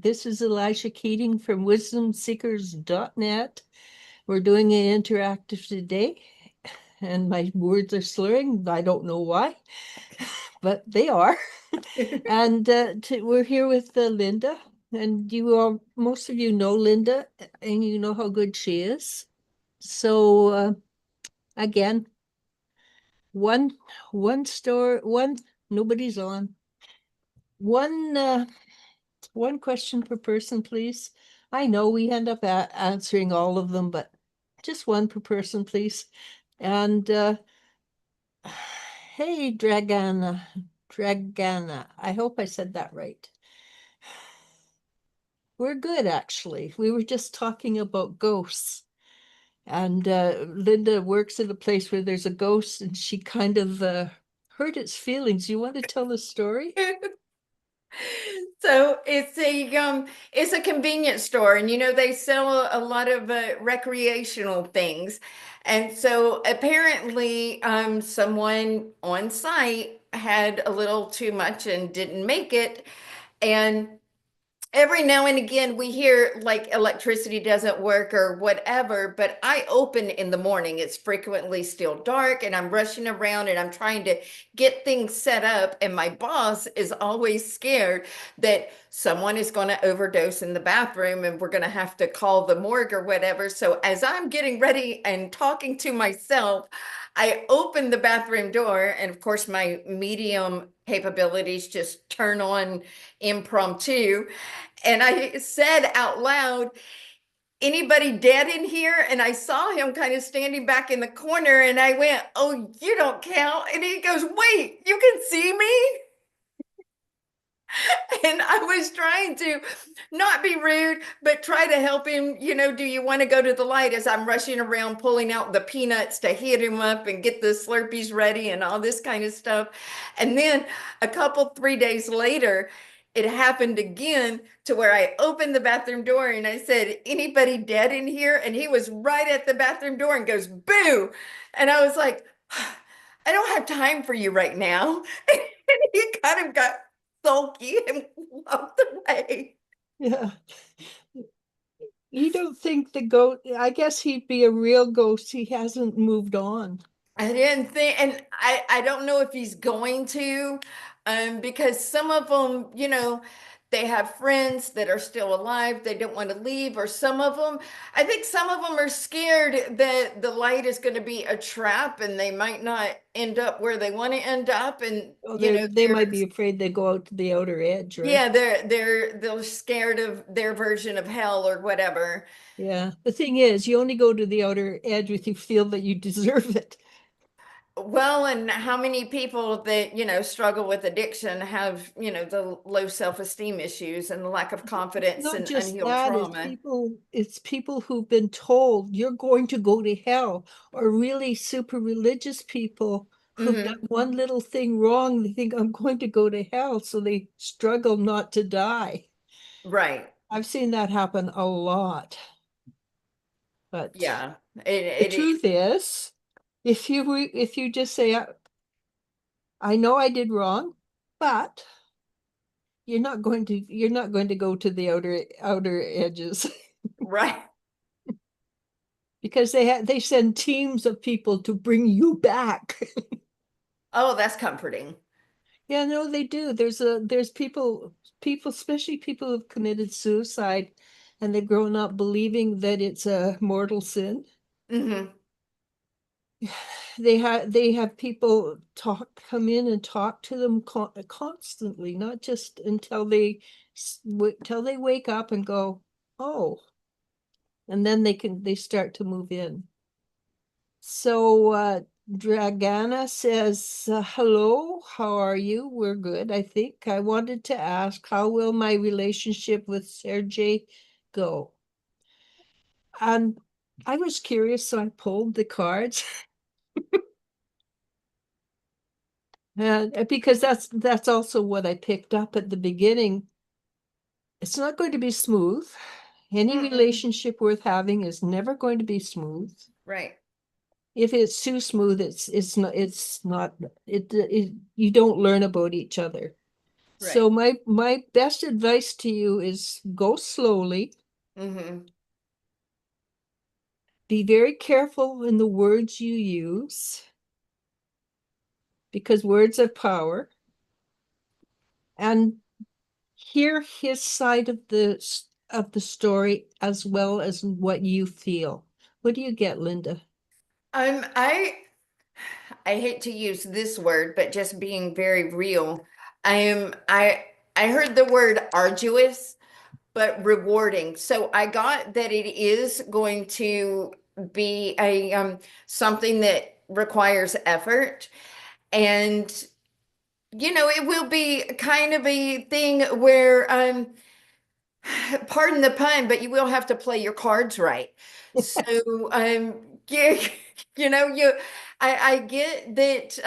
This is Elisha Keating from wisdomseekers.net. We're doing an interactive today, and my words are slurring. I don't know why, but they are. And we're here with Linda, and most of you know Linda, and you know how good she is. So again, one store, nobody's on. One question per person, please. I know we end up answering all of them, but just one per person, please. And hey, Dragana, I hope I said that right. We're good, actually. We were just talking about ghosts. And Linda works at a place where there's a ghost, and she kind of hurt its feelings. You want to tell the story? So it's a convenience store, and they sell a lot of recreational things. And so apparently someone on site had a little too much and didn't make it. And every now and again we hear like electricity doesn't work or whatever, but I open in the morning. It's frequently still dark and I'm rushing around and I'm trying to get things set up, and my boss is always scared that someone is going to overdose in the bathroom and we're going to have to call the morgue or whatever. So as I'm getting ready and talking to myself, I open the bathroom door, and of course my medium capabilities just turn on impromptu. And I said out loud, "Anybody dead in here?" And I saw him kind of standing back in the corner, and I went, "Oh, you don't count." And he goes, "Wait, you can see me?" And I was trying to not be rude, but try to help him. Do you want to go to the light, as I'm rushing around pulling out the peanuts to heat him up and get the Slurpees ready and all this kind of stuff. And then a couple, 3 days later, it happened again, to where I opened the bathroom door and I said, "Anybody dead in here?" And he was right at the bathroom door and goes, "Boo." And I was like, "I don't have time for you right now." And he kind of got sulky and walked away. Yeah. You don't think the ghost, I guess he'd be a real ghost. He hasn't moved on. I didn't think, and I don't know if he's going to, because some of them, they have friends that are still alive. They don't want to leave, or some of them, I think some of them are scared that the light is going to be a trap and they might not end up where they want to end up. And, Oh, they might be afraid they go out to the outer edge, right? yeah, they're scared of their version of hell or whatever. Yeah. The thing is, you only go to the outer edge if you feel that you deserve it. Well, and how many people that, struggle with addiction have, the low self-esteem issues and the lack of It's confidence not and just unhealed that, trauma. it's people who've been told you're going to go to hell, or really super religious people who've done Hmm. one little thing wrong. They think I'm going to go to hell, so they struggle not to die. Right. I've seen that happen a lot. But Yeah. the truth is, if you just say, I know I did wrong, but you're not going to go to the outer edges." Right. Because they send teams of people to bring you back. Oh, that's comforting. Yeah, no, they do. There's people, especially people who've committed suicide, and they've grown up believing that it's a mortal sin. Hmm. They have people come in and talk to them constantly, not just until they wake up and go, "Oh," and then they start to move in. So Dragana says, "Hello, how are you? We're good, I think. I wanted to ask, how will my relationship with Sergey go?" And I was curious, so I pulled the cards. And because that's also what I picked up at the beginning. It's not going to be smooth. Any Mm-mm. relationship worth having is never going to be smooth. Right. If it's too smooth, it's not it you don't learn about each other. So Right. my best advice to you is go slowly. Mm-hmm. Be very careful in the words you use because words have power. And hear his side of the story as well as what you feel. What do you get, Linda? Um, I I hate to use this word, but just being very real. I am I heard the word arduous, but rewarding. So I got that it is going to be a something that requires effort. And it will be kind of a thing where pardon the pun, but you will have to play your cards right. So yeah, you know, you I get that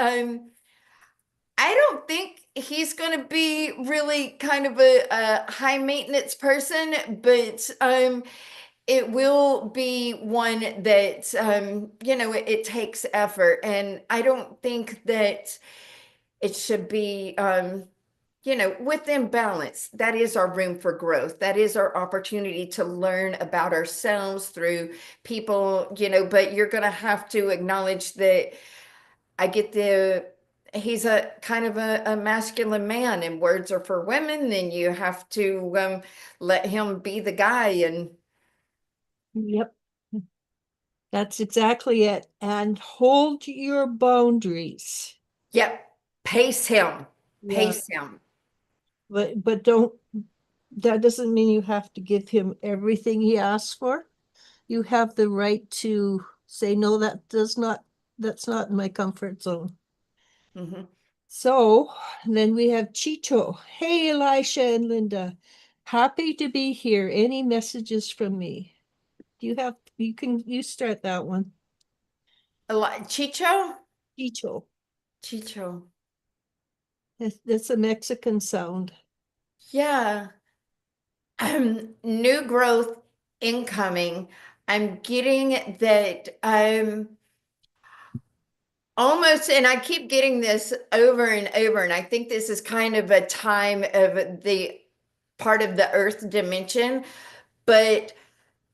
I don't think he's going to be really kind of a high maintenance person, but it will be one that it takes effort, and I don't think that it should be within balance. That is our room for growth. That is our opportunity to learn about ourselves through people, but you're going to have to acknowledge that I get he's a kind of a masculine man, and words are for women, and you have to let him be the guy. And Yep, that's exactly it. And hold your boundaries. yep, pace him, Yeah, pace him. but don't, that doesn't mean you have to give him everything he asks for. You have the right to say, no, that's not in my comfort zone. Mhm. So then we have Chicho. Hey, Elisha and Linda. Happy to be here. Any messages from me? You start that one. Chicho? Chicho. Chicho. That's a Mexican sound. Yeah. New growth incoming. I'm getting that almost, and I keep getting this over and over, and I think this is kind of a time of the part of the earth dimension, but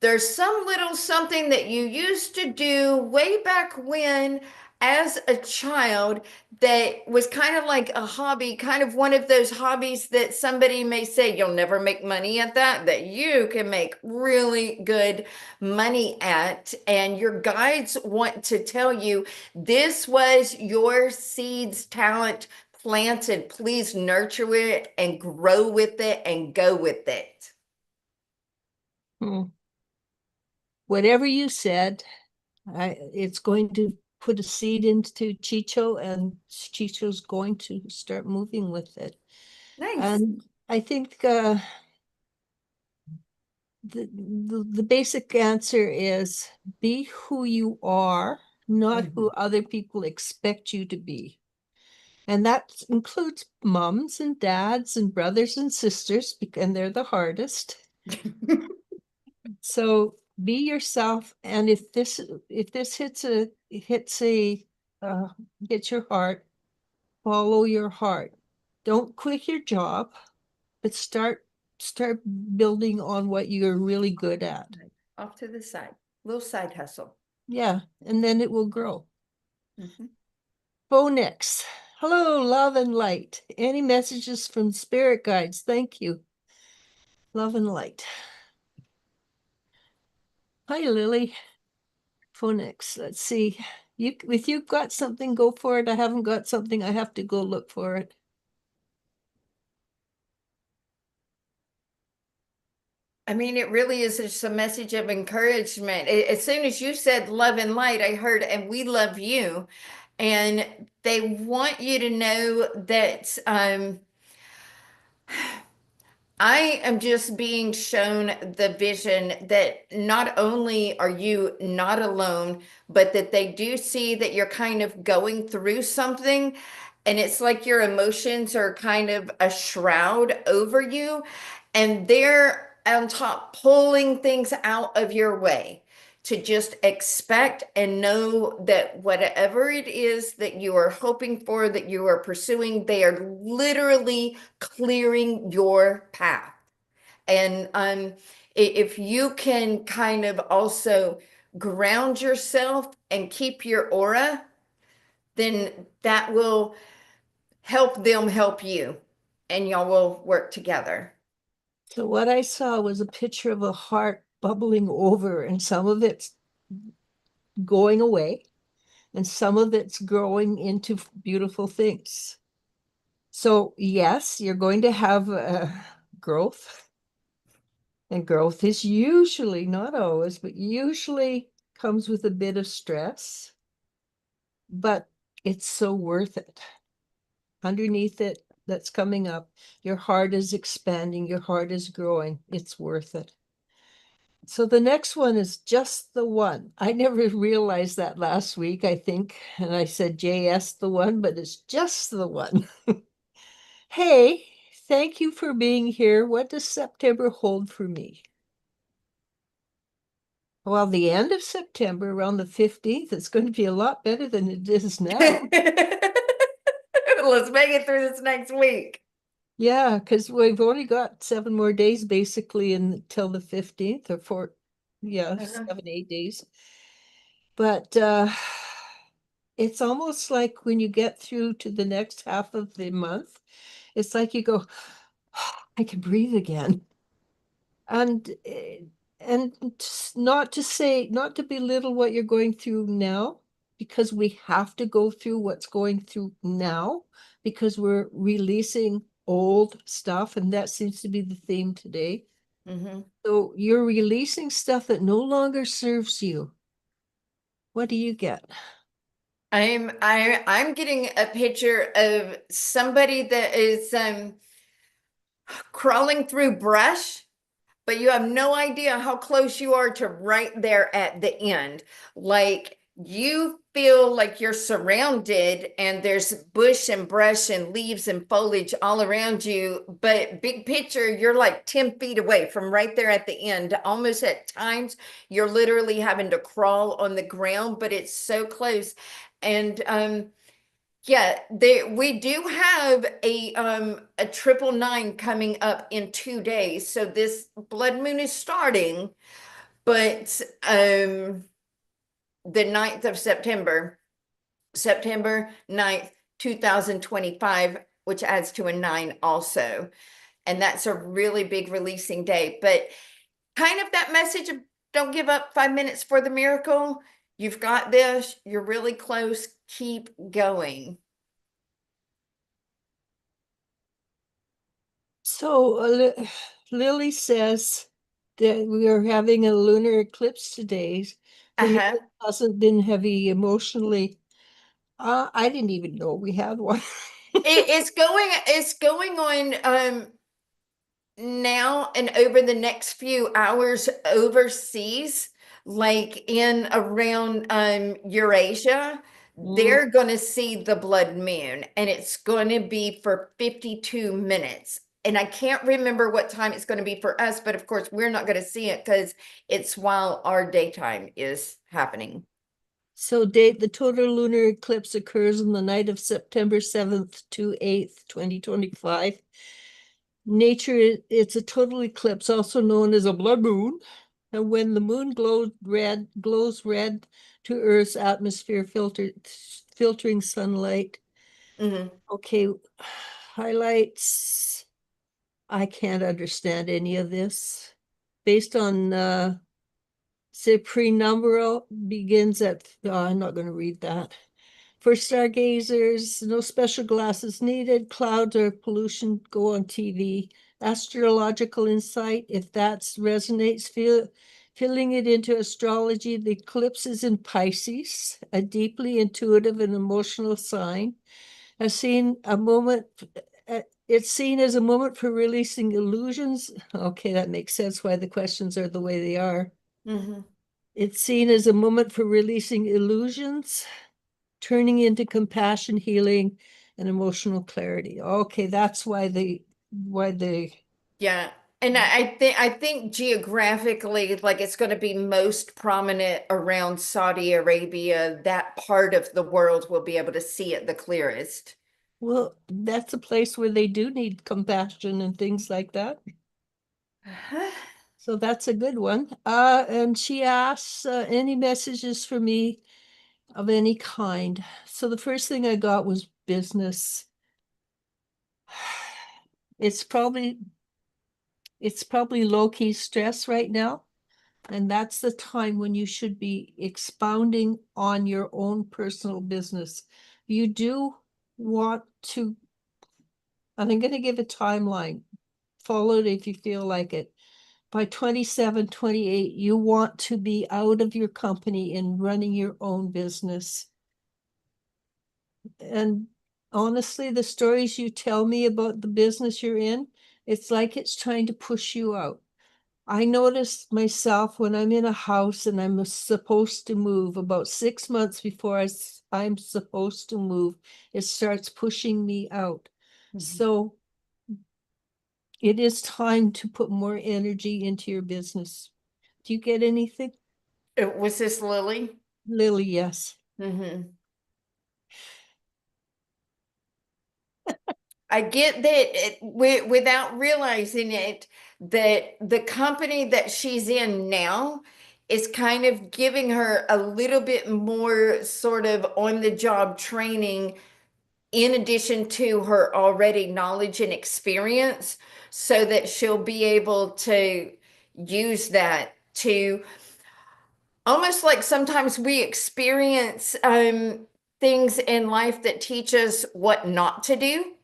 there's some little something that you used to do way back when as a child that was kind of like a hobby, kind of one of those hobbies that somebody may say you'll never make money at that you can make really good money at. And your guides want to tell you this was your seed's talent planted. Please nurture it and grow with it and go with it. Hmm. Whatever you said, it's going to put a seed into Chicho, and Chicho's going to start moving with it. Nice. And I think the basic answer is be who you are, not who Mhm. other people expect you to be. And that includes moms and dads and brothers and sisters, and they're the hardest. So be yourself. And if this uh, hits your heart, follow your heart. Don't quit your job, but start building on what you're really good at. Right. Off to the side, little side hustle. Yeah, and then it will grow. Mhm. Phoenix. Hello, love and light. Any messages from spirit guides? Thank you. Love and light. Hi, Lily. Phoenix. Let's see. If you've got something, go for it. I haven't got something, I have to go look for it. I mean, it really is just a message of encouragement. As soon as you said love and light, I heard, and we love you. And they want you to know that I am just being shown the vision that not only are you not alone, but that they do see that you're kind of going through something. And it's like your emotions are kind of a shroud over you. And they're on top pulling things out of your way. to just expect and know that whatever it is that you are hoping for, that you are pursuing, they are literally clearing your path. And if you can kind of also ground yourself and keep your aura, then that will help them help you, and y'all will work together. So what I saw was a picture of a heart bubbling over, and some of it's going away, and some of it's growing into beautiful things. So yes, you're going to have growth, and growth is usually, not always, but usually comes with a bit of stress, but it's so worth it. Underneath it, that's coming up, your heart is expanding, your heart is growing. It's worth it. So the next one is just the one. I never realized that last week, I think, and I said JS the one, but it's just the one. Hey, thank you for being here. What does September hold for me? Well, the end of September, around the 15th, it's going to be a lot better than it is now. Let's make it through this next week. Yeah, because we've only got 7 more days basically until the 15th, or four, yeah, Uh-huh. 7, 8 days. But it's almost like when you get through to the next half of the month, it's like you go, I can breathe again. And not to say, not to belittle what you're going through now, because we have to go through what's going through now, because we're releasing old stuff, and that seems to be the theme today. Mm-hmm. So you're releasing stuff that no longer serves you. What do you get? I'm getting a picture of somebody that is crawling through brush, but you have no idea how close you are to right there at the end. Like you feel like you're surrounded and there's bush and brush and leaves and foliage all around you. But big picture, you're like 10 feet away from right there at the end. Almost at times, you're literally having to crawl on the ground, but it's so close. And yeah, we do have a 999 coming up in 2 days. So this blood moon is starting, but the 9th of September, September 9th, 2025, which adds to a 9 also. And that's a really big releasing day. But kind of that message of don't give up 5 minutes for the miracle. You've got this, you're really close, keep going. So Lily says that we are having a lunar eclipse today. For me, Uh-huh. it hasn't been heavy emotionally. I didn't even know we had one. It's going on now and over the next few hours overseas, like in around Eurasia. Mm. They're going to see the blood moon, and it's going to be for 52 minutes. And I can't remember what time it's going to be for us, but of course we're not going to see it because it's while our daytime is happening. So the total lunar eclipse occurs on the night of September 7th to 8th, 2025. Nature, it's a total eclipse, also known as a blood moon. And when the moon glows red to Earth's atmosphere, filtering sunlight. Mhm. Okay, highlights. I can't understand any of this. Based on say prenumeral begins at, I'm not going to read that. For stargazers, no special glasses needed. Clouds or pollution go on TV. Astrological insight, if that resonates, filling it into astrology. The eclipse is in Pisces, a deeply intuitive and emotional sign. I've seen a moment, it's seen as a moment for releasing illusions. Okay, that makes sense why the questions are the way they are. Mhm. It's seen as a moment for releasing illusions, turning into compassion, healing, and emotional clarity. Okay, that's why the Yeah. And I think geographically, like it's going to be most prominent around Saudi Arabia. That part of the world will be able to see it the clearest. Well, that's a place where they do need compassion and things like that. So that's a good one. And she asks, any messages for me of any kind. So the first thing I got was business. It's probably it's probably low-key stress right now. And that's the time when you should be expounding on your own personal business. You do want to, and I'm going to give a timeline. Follow it if you feel like it. By 27, 28, you want to be out of your company and running your own business. And honestly, the stories you tell me about the business you're in, it's like it's trying to push you out. I noticed myself when I'm in a house and I'm supposed to move about 6 months before I'm supposed to move, it starts pushing me out. Mhm. So it is time to put more energy into your business. Do you get anything? Was this Lily? Lily, yes. Hmm. I get that without realizing it, that the company that she's in now is kind of giving her a little bit more sort of on the job training in addition to her already knowledge and experience, so that she'll be able to use that to almost like sometimes we experience things in life that teach us what not to do.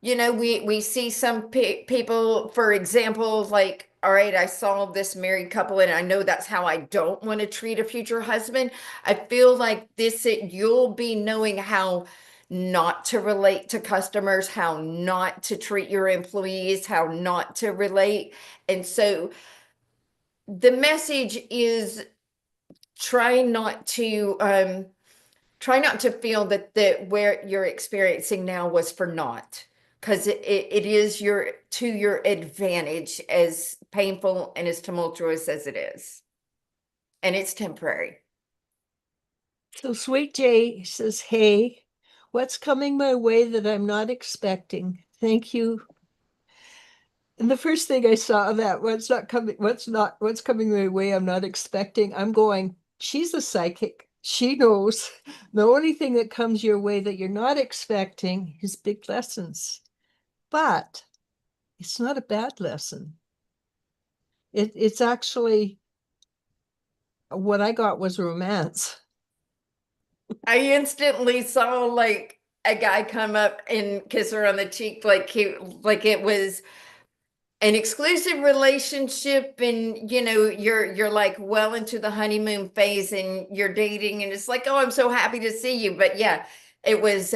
We see some people, for example, like, all right, I saw this married couple and I know that's how I don't want to treat a future husband. I feel like you'll be knowing how not to relate to customers, how not to treat your employees, how not to relate. And so the message is try not to feel that where you're experiencing now was for naught, because it is to your advantage, as painful and as tumultuous as it is, and it's temporary. So Sweet Jay says, hey, what's coming my way that I'm not expecting? Thank you. And the first thing I saw that what's coming my way I'm not expecting, I'm going, she's a psychic. She knows the only thing that comes your way that you're not expecting is big lessons. But it's not a bad lesson. It's actually what I got was romance. I instantly saw like a guy come up and kiss her on the cheek, like it was an exclusive relationship, and you're like well into the honeymoon phase and you're dating, and it's like, oh, I'm so happy to see you. But yeah, it was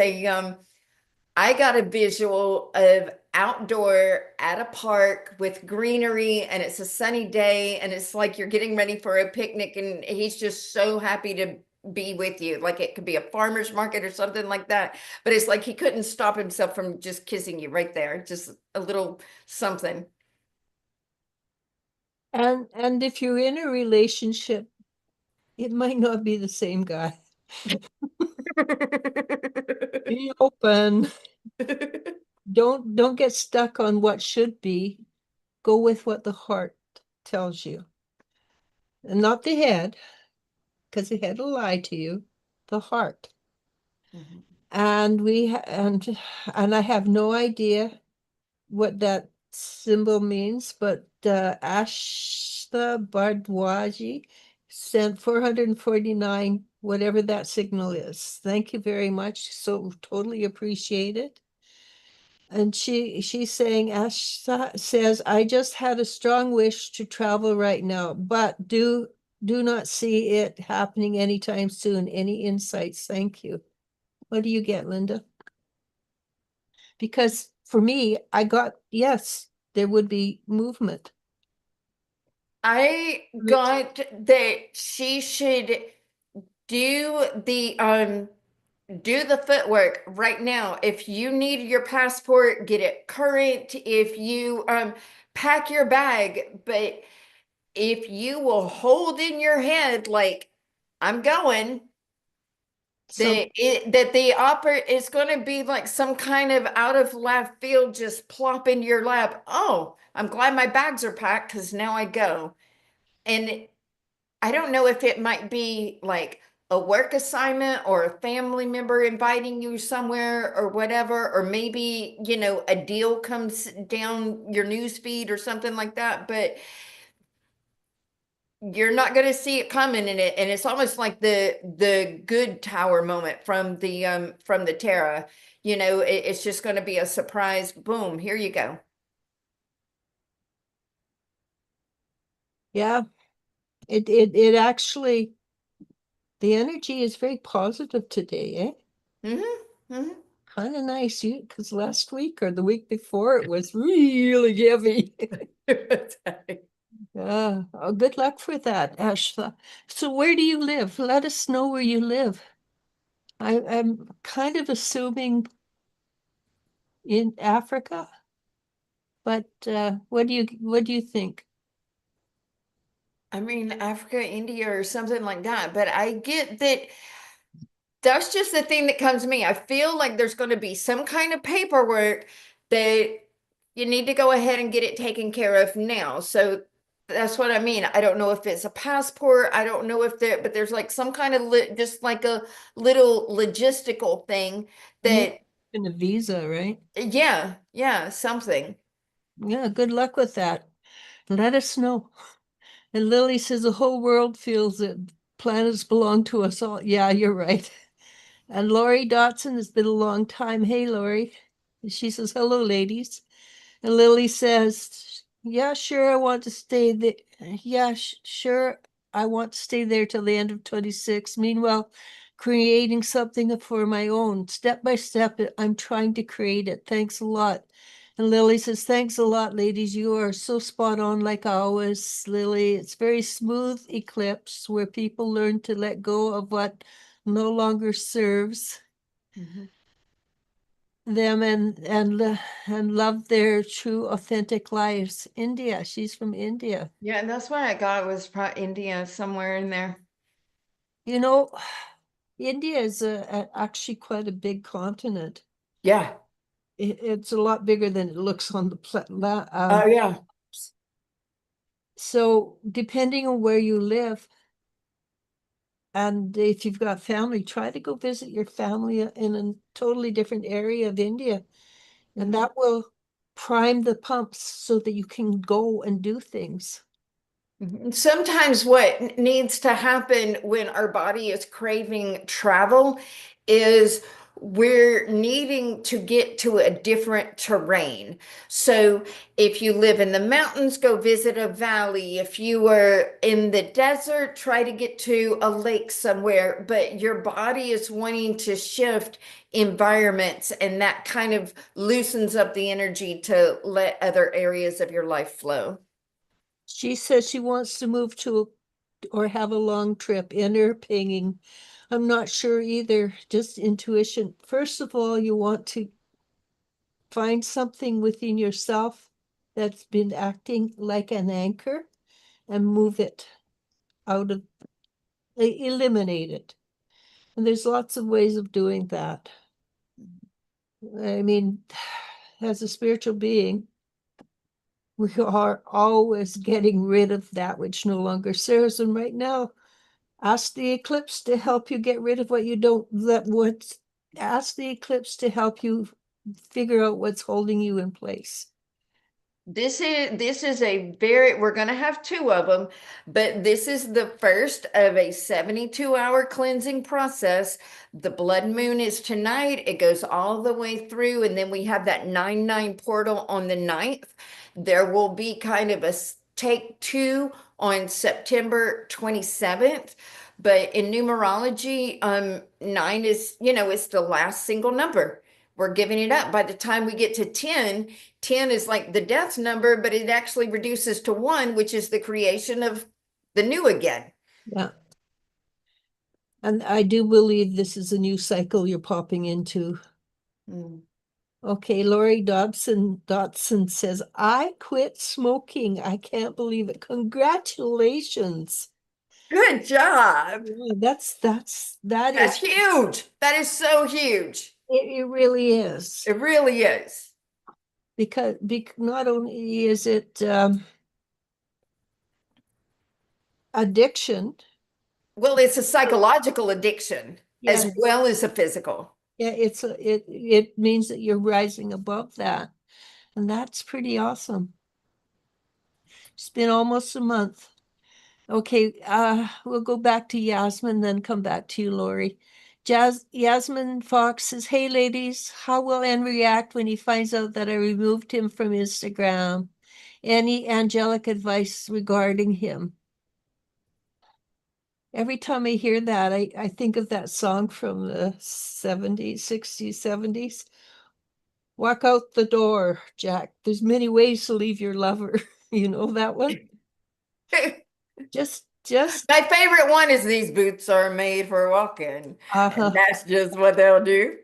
I got a visual of outdoor at a park with greenery, and it's a sunny day, and it's like you're getting ready for a picnic, and he's just so happy to be with you. Like it could be a farmer's market or something like that. But it's like he couldn't stop himself from just kissing you right there. Just a little something. And if you're in a relationship, it might not be the same guy. Be open. Don't get stuck on what should be. Go with what the heart tells you. And not the head, because the head will lie to you, the heart. Mhm. And and I have no idea what that symbol means, but Ashta Bardwaji sent 449, whatever that signal is. Thank you very much. So totally appreciate it. And she's saying, Ash says, I just had a strong wish to travel right now, but do not see it happening anytime soon. Any insights? Thank you. What do you get, Linda? Because for me, I got, yes, there would be movement. I got that she should do the do the footwork right now. If you need your passport, get it current. If you pack your bag, but if you will hold in your head like I'm going, Some, that the opera is going to be like some kind of out of left field, just plop into your lap. Oh, I'm glad my bags are packed because now I go. And I don't know if it might be like a work assignment or a family member inviting you somewhere or whatever, or maybe, a deal comes down your news feed or something like that, but you're not going to see it coming in it. And it's almost like the good tower moment from the Terra. It's just going to be a surprise. Boom, here you go. yeah, it actually, the energy is very positive today, eh? Hmm. Hmm. Kind of nice, you, because last week or the week before it was really heavy. Yeah, oh, good luck for that, Ashla. So where do you live? Let us know where you live. I'm kind of assuming in Africa, but what do you think? I mean, Africa, India, or something like that. But I get that that's just the thing that comes to me. I feel like there's going to be some kind of paperwork that you need to go ahead and get it taken care of now. So that's what I mean. I don't know if it's a passport. I don't know if there, but there's like some kind of just like a little logistical thing Maybe that, in a visa, right? yeah, yeah, something. Yeah, good luck with that. Let us know. And Lily says the whole world feels that planets belong to us all. Yeah, you're right. And Lori Dotson, it's been a long time. Hey, Lori. She says, hello, ladies. And Lily says, yeah, sure, I want to stay there. Yeah, sure, I want to stay there till the end of 26. Meanwhile, creating something for my own. Step by step, I'm trying to create it. Thanks a lot. And Lily says, thanks a lot, ladies. You are so spot on, like always, Lily. It's very smooth eclipse where people learn to let go of what no longer serves Mhm. them and love their true authentic lives. India, she's from India. Yeah, and that's why I got it was probably India somewhere in there. You know, India is actually quite a big continent. Yeah. It's a lot bigger than it looks on the Oh, yeah. so depending on where you live, and if you've got family, try to go visit your family in a totally different area of India, and Mhm. that will prime the pumps so that you can go and do things. Sometimes what needs to happen when our body is craving travel is we're needing to get to a different terrain. So if you live in the mountains, go visit a valley. If you were in the desert, try to get to a lake somewhere. But your body is wanting to shift environments, and that kind of loosens up the energy to let other areas of your life flow. She says she wants to move to or have a long trip. Inner pinging. I'm not sure either, just intuition. First of all, you want to find something within yourself that's been acting like an anchor and move it out of, eliminate it. And there's lots of ways of doing that. I mean, as a spiritual being, we are always getting rid of that which no longer serves. And right now, ask the eclipse to help you get rid of what you don't, ask the eclipse to help you figure out what's holding you in place. This is a very, we're going to have two of them, but this is the first of a 72-hour cleansing process. The blood moon is tonight. It goes all the way through, and then we have that 9/9 portal on the 9th. There will be kind of a take two on September 27th. But in numerology, 9 is, it's the last single number. We're giving it up. By the time we get to 10, 10 is like the death number, but it actually reduces to 1, which is the creation of the new again. Yeah. And I do believe this is a new cycle you're popping into. Mm. Okay, Lori Dotson says, I quit smoking. I can't believe it. Congratulations. Good job. Yeah, that That's is huge. That is so huge. it really is. It really is. Because not only is it addiction, Well, it's a psychological addiction yeah, as well as a physical. yeah, it means that you're rising above that. And that's pretty awesome. It's been almost a month. Okay, we'll go back to Yasmin, then come back to you, Lori. Yasmin Fox says, hey ladies, how will Ann react when he finds out that I removed him from Instagram? Any angelic advice regarding him? Every time I hear that, I think of that song from the 70s, 60s, 70s. Walk out the door, Jack. There's many ways to leave your lover. You know that one? Just, My favorite one is these boots are made for walking. And uh-huh. that's just what they'll do.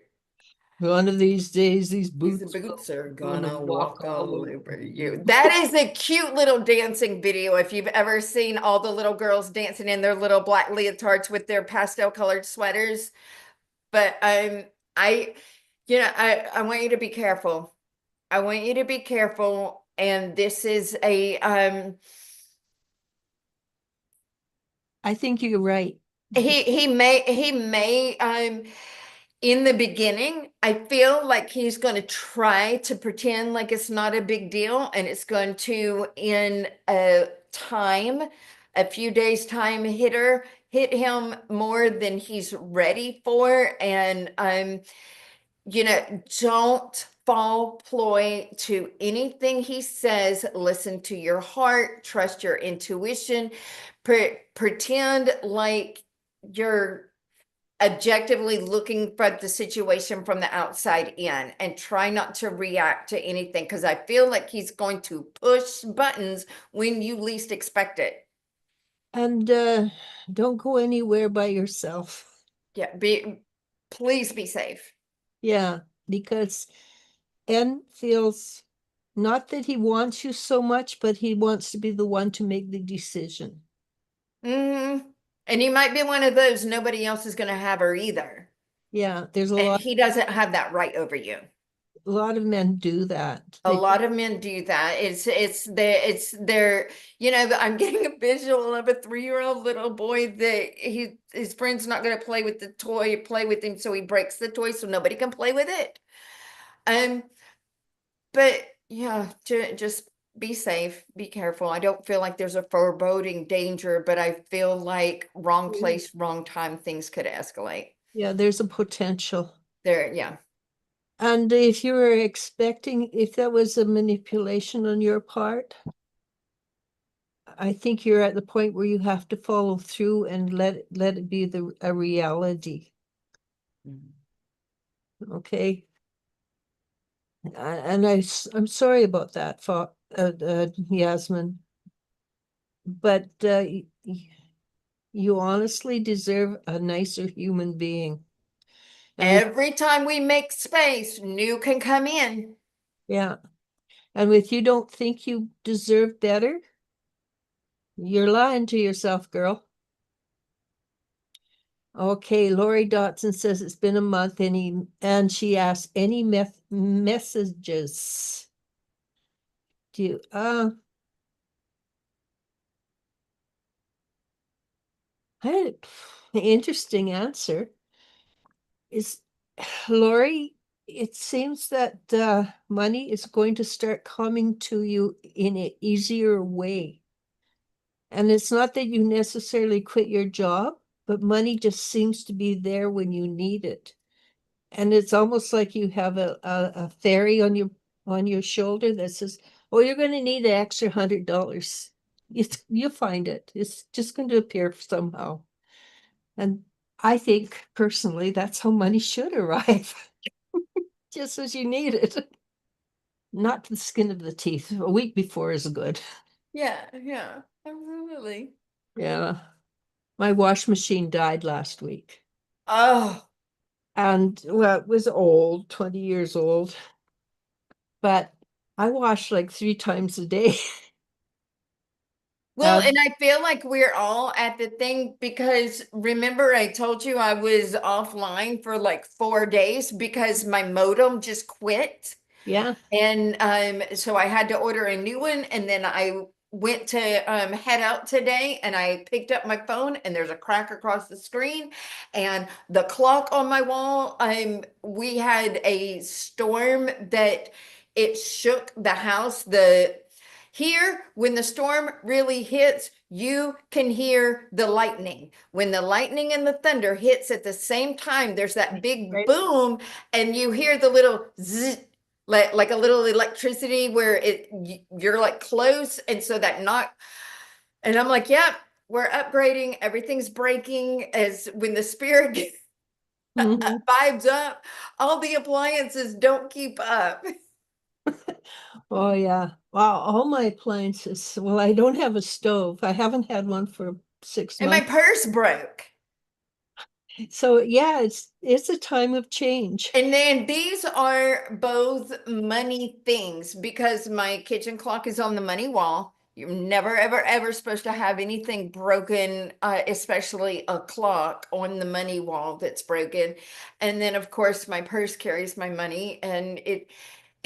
One of these days, these These boots boots are are gonna gonna walk walk all all over over you. you. That is a cute little dancing video. If you've ever seen all the little girls dancing in their little black leotards with their pastel colored sweaters. But I, I want you to be careful. I want you to be careful. And this is I think you're right. he may in the beginning, I feel like he's going to try to pretend like it's not a big deal, and it's going to, in a few days time, hit him more than he's ready for. And don't fall ploy to anything he says. Listen to your heart, trust your intuition, pretend like you're objectively looking for the situation from the outside in, and try not to react to anything, because I feel like he's going to push buttons when you least expect it. And don't go anywhere by yourself. Yeah, please be safe. Yeah, because N feels not that he wants you so much, but he wants to be the one to make the decision. Hmm. And he might be one of those nobody else is going to have her either. Yeah, there's And he doesn't have that right over you. a lot of men do that. A lot of men do that. It's their, I'm getting a visual of a 3-year-old little boy that his friend's not going to play with the toy, play with him, so he breaks the toy so nobody can play with it. Um, but yeah, just be safe, be careful. I don't feel like there's a foreboding danger, but I feel like wrong place, wrong time, things could escalate. Yeah, there's a potential. There, yeah. And if you were expecting, if that was a manipulation on your part, I think you're at the point where you have to follow through and let it be a reality. Okay. And I'm sorry about that, Yasmin. But you honestly deserve a nicer human being. And Every time we make space, new can come in. yeah, and if you don't think you deserve better, you're lying to yourself, girl. Okay, Lori Dotson says it's been a month, and she asked any messages. Do you I had an interesting answer. Is Lori, it seems that money is going to start coming to you in an easier way. And it's not that you necessarily quit your job, but money just seems to be there when you need it. And it's almost like you have a fairy on your shoulder that says, oh, you're going to need an extra $100. You find it. It's just going to appear somehow. And I think personally, that's how money should arrive, just as you need it. Not the skin of the teeth. A week before is good. Yeah, yeah, absolutely. Yeah. My wash machine died last week. Oh, And well, it was old, 20 years old, but I wash like 3 times a day. well, and And I feel like we're all at the thing because remember I told you I was offline for like 4 days because my modem just quit. yeah. And so I had to order a new one. And then I went to head out today and I picked up my phone and there's a crack across the screen and the clock on my wall. We had a storm that it shook the house. Here, when the storm really hits, you can hear the lightning. When the lightning and the thunder hits at the same time, there's that big Right. boom, and you hear the little zzz, like a little electricity where you're like close, and so that knock. And I'm like, yep, we're upgrading. Everything's breaking. As when the spirit Mhm. vibes up, all the appliances don't keep up. Oh yeah. Wow, all my appliances. Well, I don't have a stove. I haven't had one for six And my months. purse broke. So yeah, it's a time of change. And then these are both money things because my kitchen clock is on the money wall. You're never, ever, ever supposed to have anything broken, especially a clock on the money wall that's broken. And then, of course, my purse carries my money, and it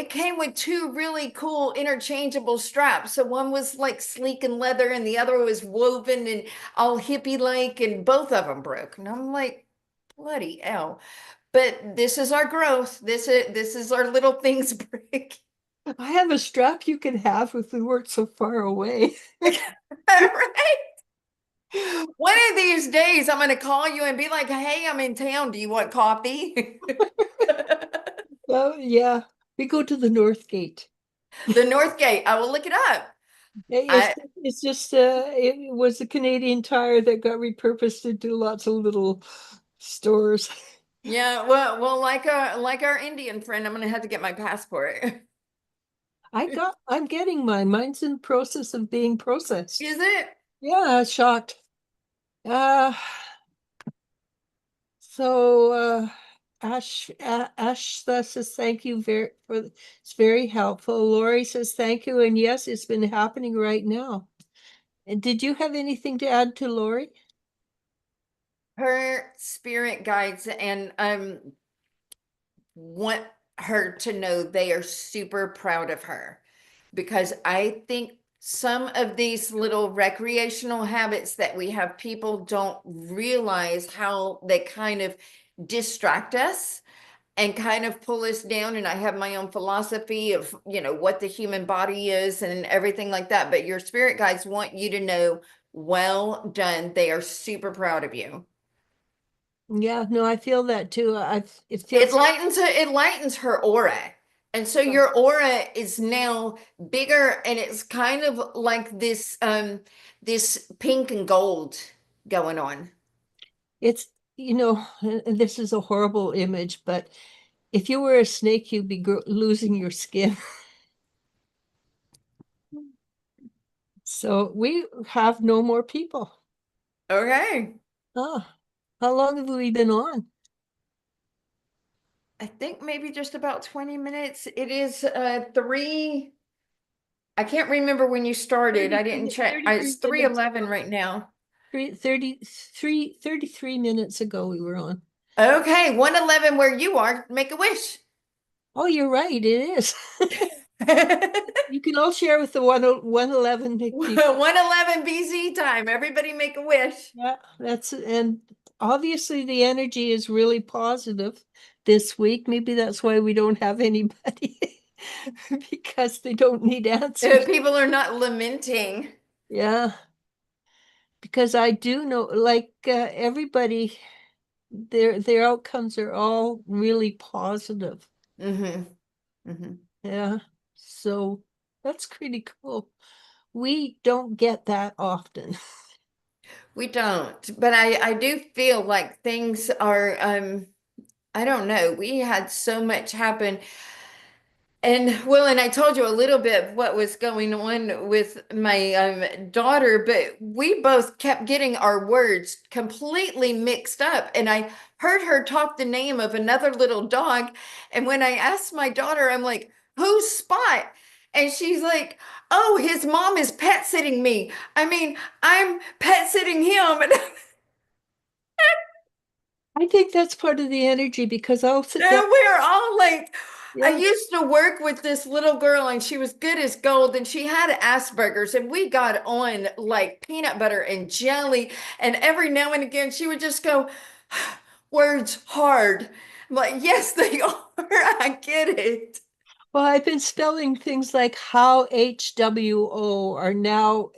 came with two really cool interchangeable straps. So one was like sleek and leather, and the other was woven and all hippie-like, and both of them broke. And I'm like, bloody hell. But this is our growth. This is our little things break. I have a strap you can have if we weren't so far away. Right? One of these days, I'm going to call you and be like, "Hey, I'm in town. Do you want coffee?" Oh yeah, we go to the North Gate. The North Gate. I will look it up. It's I it's just it was a Canadian Tire that got repurposed into lots of little stores. Yeah. Well, like our Indian friend, I'm going to have to get my passport. I'm getting mine. Mine's in process of being processed. Is it? Yeah, shocked. Uh so Ash says thank you very for it's very helpful. Lori says thank you, and yes, it's been happening right now. And did you have anything to add to Lori? Her spirit guides and want her to know they are super proud of her because I think some of these little recreational habits that we have, people don't realize how they kind of distract us and kind of pull us down. And I have my own philosophy of, what the human body is and everything like that. But your spirit guides want you to know, well done. They are super proud of you. Yeah, no, I feel that too. It It feels lightens it lightens her aura. And so your aura is now bigger and it's kind of like this pink and gold going on. it's and this is a horrible image, but if you were a snake, you'd be losing your skin. So we have no more people. Okay. Oh, how long have we been on? I think maybe just about 20 minutes. It is 3. I can't remember when you started. I didn't check. It's 33 minutes 3:11 ago. right now. 33 minutes ago we were on. Okay, 1:11 where you are. Make a wish. Oh, you're right, it is. You can all share with the 111 people. 1:11 BC time. Everybody make a wish. Yeah, and obviously the energy is really positive this week. Maybe that's why we don't have anybody because they don't need answers. People are not lamenting. Yeah, because I do know, like everybody, their outcomes are all really positive. Hmm. Hmm. Yeah, so that's pretty cool. We don't get that often. We don't, but I do feel like things are I don't know. We had so much happen. And well, and I told you a little bit of what was going on with my daughter, but we both kept getting our words completely mixed up. And I heard her talk the name of another little dog. And when I asked my daughter, I'm like, who's Spot? And she's like, oh, his mom is pet sitting me. I mean, I'm pet sitting him. I think that's part of the energy because I'll sit down. And we're all like, I Yeah. used to work with this little girl and she was good as gold and she had Asperger's and we got on like peanut butter and jelly. And every now and again she would just go, words hard. I'm like, yes, they are. I get it. Well, I've been spelling things like how HWO are now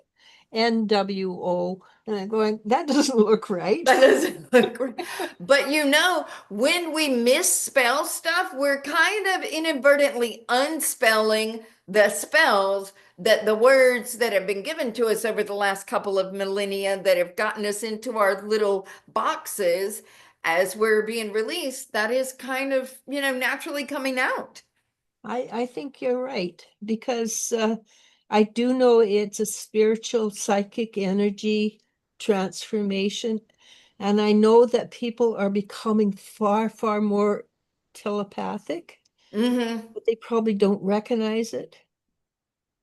NWO. And I'm going, that doesn't look right. That doesn't look right. But you know, when we misspell stuff, we're kind of inadvertently unspelling the spells that the words that have been given to us over the last couple of millennia that have gotten us into our little boxes as we're being released. That is kind of, naturally coming out. I think you're right because I do know it's a spiritual psychic energy transformation. And I know that people are becoming far, far more telepathic, Hmm. but they probably don't recognize it.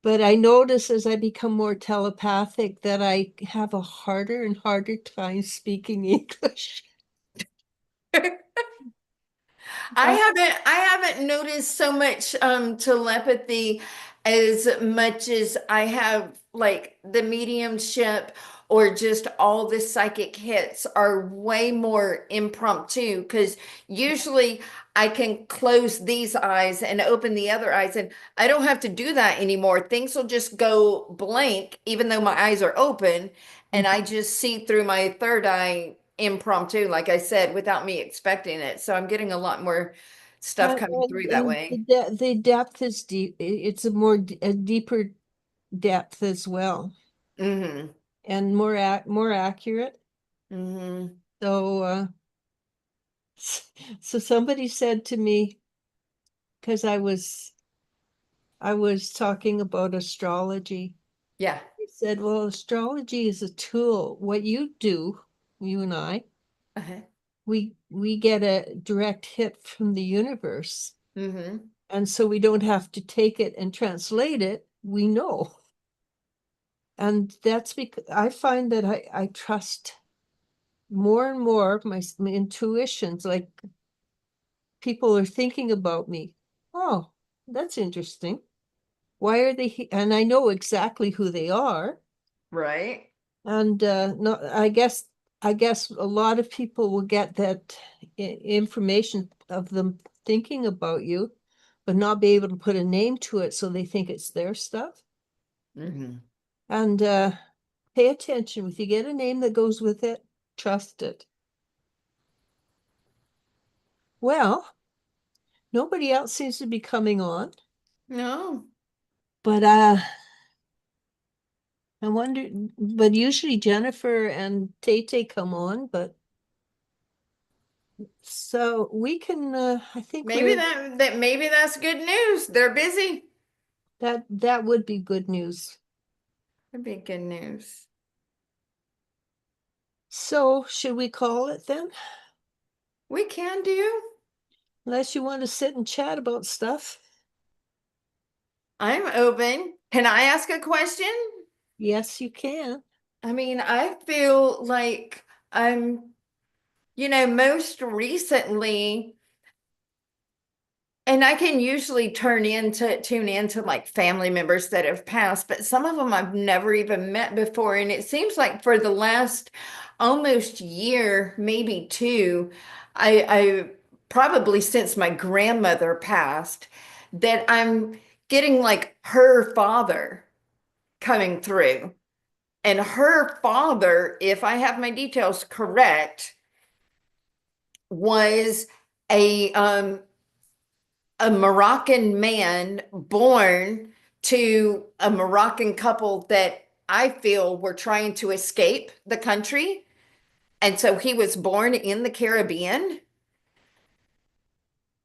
But I notice as I become more telepathic that I have a harder and harder time speaking English. Uh, I haven't noticed so much telepathy as much as I have like the mediumship or just all the psychic hits are way more impromptu because usually I can close these eyes and open the other eyes and I don't have to do that anymore. Things will just go blank even though my eyes are open and I just see through my third eye impromptu, like I said, without me expecting it. So I'm getting a lot more stuff coming through that and way. the depth is deep. It's a deeper depth as well, Hmm. and more accurate. Hmm. So, so somebody said to me, because I was talking about astrology. Yeah. He said, "Well, astrology is a tool. What you do, you and I, Uh-huh. we get a direct hit from the universe, Hmm. and so we don't have to take it and translate it. We know." And that's because I find that I trust more and more of my intuitions. Like people are thinking about me. Oh, that's interesting. Why are they and I know exactly who they are. Right. And no, I guess a lot of people will get that information of them thinking about you, but not be able to put a name to it, so they think it's their stuff. Hmm. And pay attention. If you get a name that goes with it, trust it. Well, nobody else seems to be coming on, No. but I wonder, but usually Jennifer and Tay come on, but so we can I think Maybe we're maybe that's good news. They're busy. that would be good news. That'd be good news. So should we call it then? We can do. Unless you want to sit and chat about stuff. I'm open. Can I ask a question? Yes, you can. I mean, I feel like I'm, most recently. And I can usually tune into like family members that have passed, but some of them I've never even met before. And it seems like for the last almost year, maybe two, I probably since my grandmother passed, that I'm getting like her father coming through. And her father, if I have my details correct, was a Moroccan man born to a Moroccan couple that I feel were trying to escape the country. And so he was born in the Caribbean.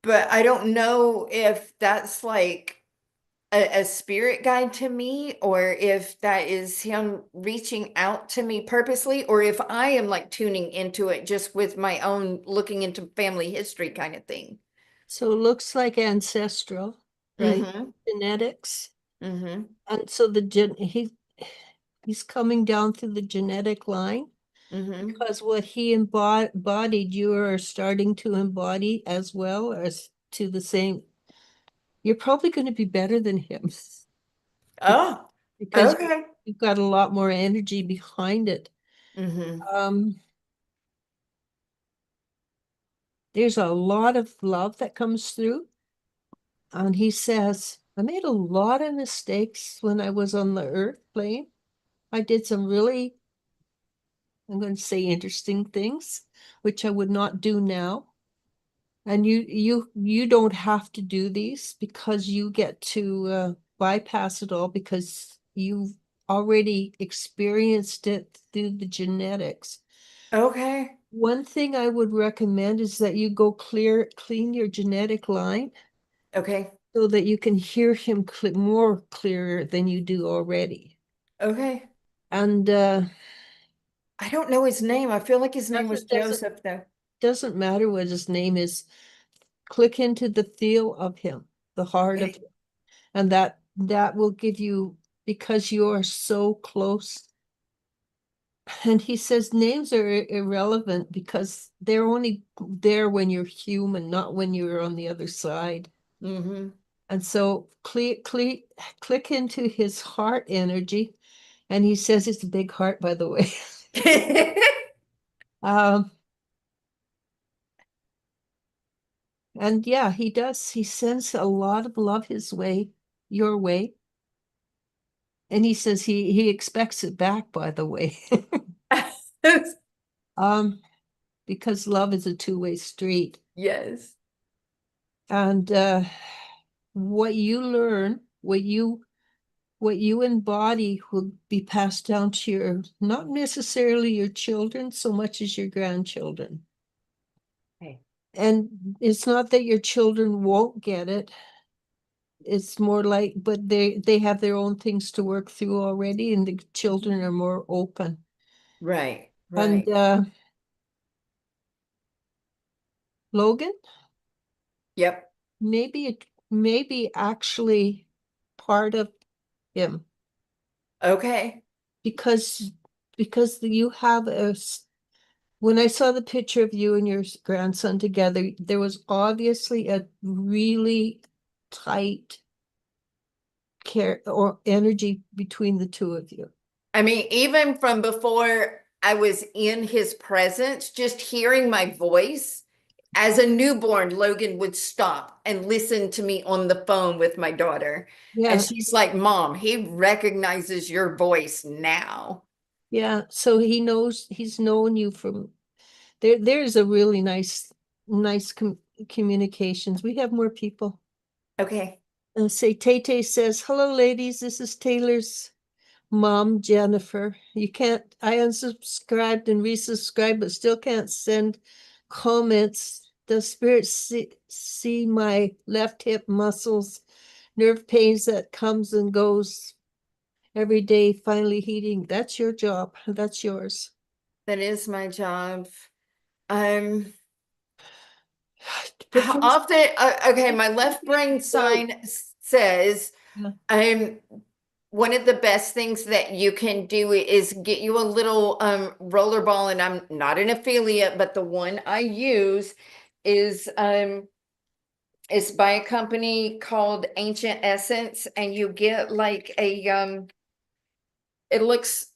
but I don't know if that's like a spirit guide to me, or if that is him reaching out to me purposely, or if I am like tuning into it just with my own looking into family history kind of thing. So it looks like ancestral, right? Mm-hmm. Genetics. Mm-hmm. And so he's coming down through the genetic line Mm-hmm. because what he embodied, you are starting to embody as well as to the same. You're probably going to be better than him be- Oh, because okay. you've got a lot more energy behind it. Mm-hmm. Um, there's a lot of love that comes through. And he says, I made a lot of mistakes when I was on the earth plane. I did some really, I'm going to say interesting things, which I would not do now. And you don't have to do these because you get to bypass it all because you've already experienced it through the genetics. Okay. One thing I would recommend is that you go clean your genetic line Okay. so that you can hear him more clearer than you do already. Okay. And I don't know his name. I feel like his name was doesn't doesn't Joseph, though. doesn't matter what his name is. Click into the feel of him, the heart of Okay. him, and that will give you because you are so close. And he says names are irrelevant because they're only there when you're human, not when you're on the other side. Mm-hmm. And so click into his heart energy. And he says it's a big heart, by the way. Um, and yeah, he does. He sends a lot of love his way, your way. And he says he expects it back, by the way. Um, because love is a two-way street. Yes. And what you learn, what you embody will be passed down to your, not necessarily your children so much as your grandchildren. Okay. And it's not that your children won't get it. It's more like, but they have their own things to work through already, and the children are more open. Right. And Right. Logan, Yep. maybe actually part of him Okay. because you have when I saw the picture of you and your grandson together, there was obviously a really tight care or energy between the two of you. I mean, even from before I was in his presence, just hearing my voice as a newborn, Logan would stop and listen to me on the phone with my daughter. And Yeah, she's like, Mom, he recognizes your voice now. yeah. So he's known you from there. There's a really nice communications. We have more people. Okay. Say Tay says, "Hello, ladies. This is Taylor's mom, Jennifer. You can't, I unsubscribed and resubscribed, but still can't send comments. Does spirit see my left hip muscles, nerve pains that comes and goes every day, finally heating? That's your job. That's yours." That is my job. Um, But things Often, okay, my left brain go. sign says, Yeah. um, one of the best things that you can do is get you a little rollerball, and I'm not an affiliate, but the one I use is it's by a company called Ancient Essence, and you get like a it looks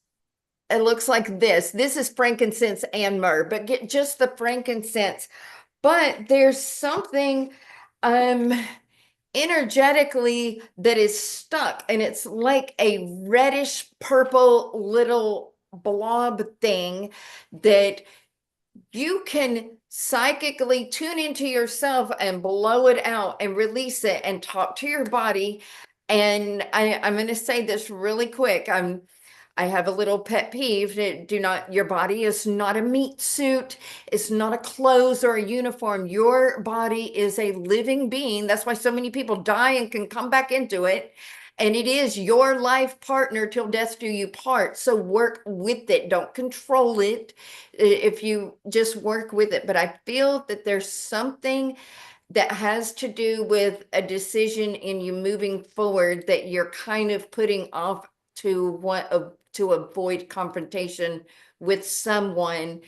it looks like this. This is frankincense and myrrh, but get just the frankincense. But there's something um energetically that is stuck, and it's like a reddish purple little blob thing that you can psychically tune into yourself and blow it out and release it and talk to your body. And I'm going to say this really quick. I have a little pet peeve that do not, your body is not a meat suit. It's not a clothes or a uniform. Your body is a living being. That's why so many people die and can come back into it. And it is your life partner till death do you part. So work with it. Don't control it. If you just work with it. But I feel that there's something that has to do with a decision in you moving forward that you're kind of putting off to want to avoid confrontation with someone,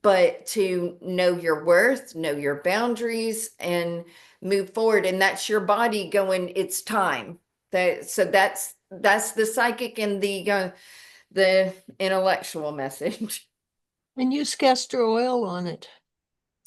but to know your worth, know your boundaries, and move forward. And that's your body going, it's time. That's the psychic and the intellectual message. And use castor oil on it.